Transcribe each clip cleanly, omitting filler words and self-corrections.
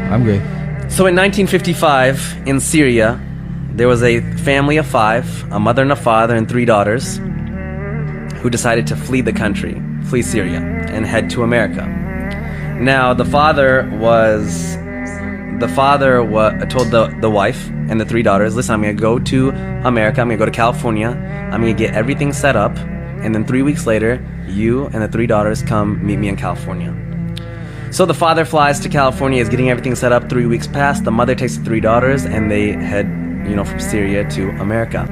I'm good. So in 1955, in Syria, there was a family of 5, a mother and a father and 3 daughters, who decided to flee the country, flee Syria, and head to America. Now, the father told the wife and the 3 daughters, listen, I'm going to go to America, I'm going to go to California, I'm going to get everything set up, and then 3 weeks later, you and the 3 daughters come meet me in California. So the father flies to California, is getting everything set up. 3 weeks pass, the mother takes the 3 daughters, and they head, from Syria to America.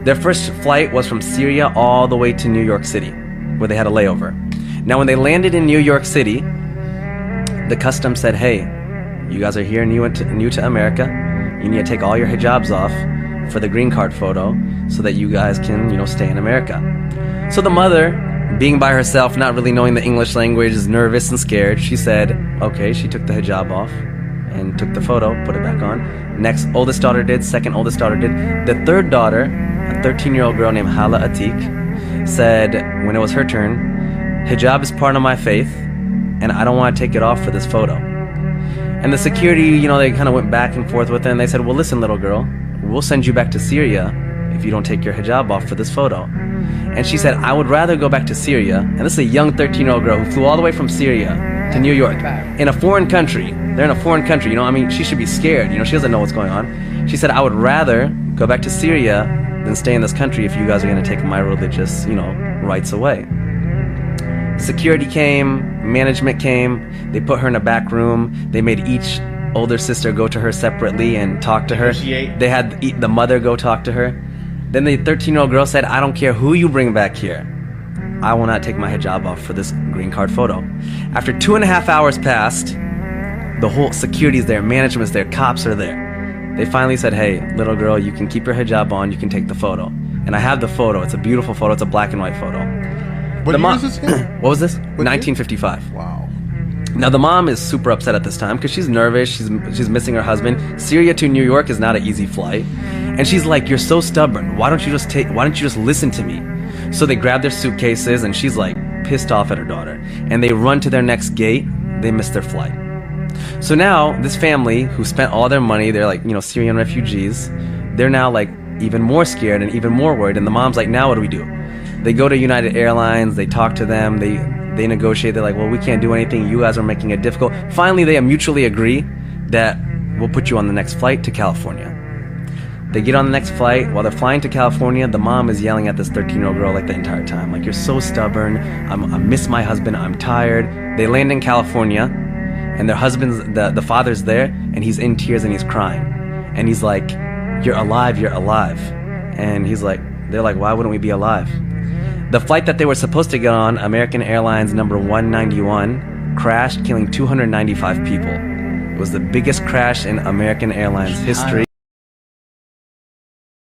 Their first flight was from Syria all the way to New York City, where they had a layover. Now, when they landed in New York City, the customs said, hey, you guys are here new to America. You need to take all your hijabs off for the green card photo so that you guys can, stay in America. So the mother, being by herself, not really knowing the English language, is nervous and scared. She said, okay, she took the hijab off and took the photo, put it back on. Next oldest daughter did, second oldest daughter did. The third daughter, a 13-year-old girl named Hala Atiq, said when it was her turn, hijab is part of my faith, and I don't want to take it off for this photo. And the security, they kind of went back and forth with her, and they said, well, listen, little girl, we'll send you back to Syria if you don't take your hijab off for this photo. And she said, I would rather go back to Syria, and this is a young 13-year-old girl who flew all the way from Syria to New York, in a foreign country. They're in a foreign country, she should be scared, she doesn't know what's going on. She said, I would rather go back to Syria than stay in this country if you guys are going to take my religious, rights away. Security came, management came, they put her in a back room, they made each older sister go to her separately and talk to her. They had the mother go talk to her. Then the 13-year-old girl said, I don't care who you bring back here, I will not take my hijab off for this green card photo. After 2.5 hours passed, the whole security's there, management's there, cops are there. They finally said, hey, little girl, you can keep your hijab on, you can take the photo. And I have the photo, it's a beautiful photo, it's a black and white photo. What year is this again? What was this? 1955. Wow. Now the mom is super upset at this time because she's nervous, she's missing her husband. Syria to New York is not an easy flight. And she's like, you're so stubborn, why don't you just listen to me? So they grab their suitcases and she's like pissed off at her daughter. And they run to their next gate, they miss their flight. So now this family who spent all their money, they're like, Syrian refugees, they're now like even more scared and even more worried. And the mom's like, now what do we do? They go to United Airlines, they talk to them, they negotiate, they're like, well, we can't do anything, you guys are making it difficult. Finally, they mutually agree that we'll put you on the next flight to California. They get on the next flight. While they're flying to California, the mom is yelling at this 13-year-old girl like the entire time, like, you're so stubborn, I miss my husband, I'm tired. They land in California, and their husband's, the father's there, and he's in tears and he's crying. And he's like, you're alive, you're alive. And they're like, why wouldn't we be alive? The flight that they were supposed to get on, American Airlines number 191, crashed, killing 295 people. It was the biggest crash in American Airlines history.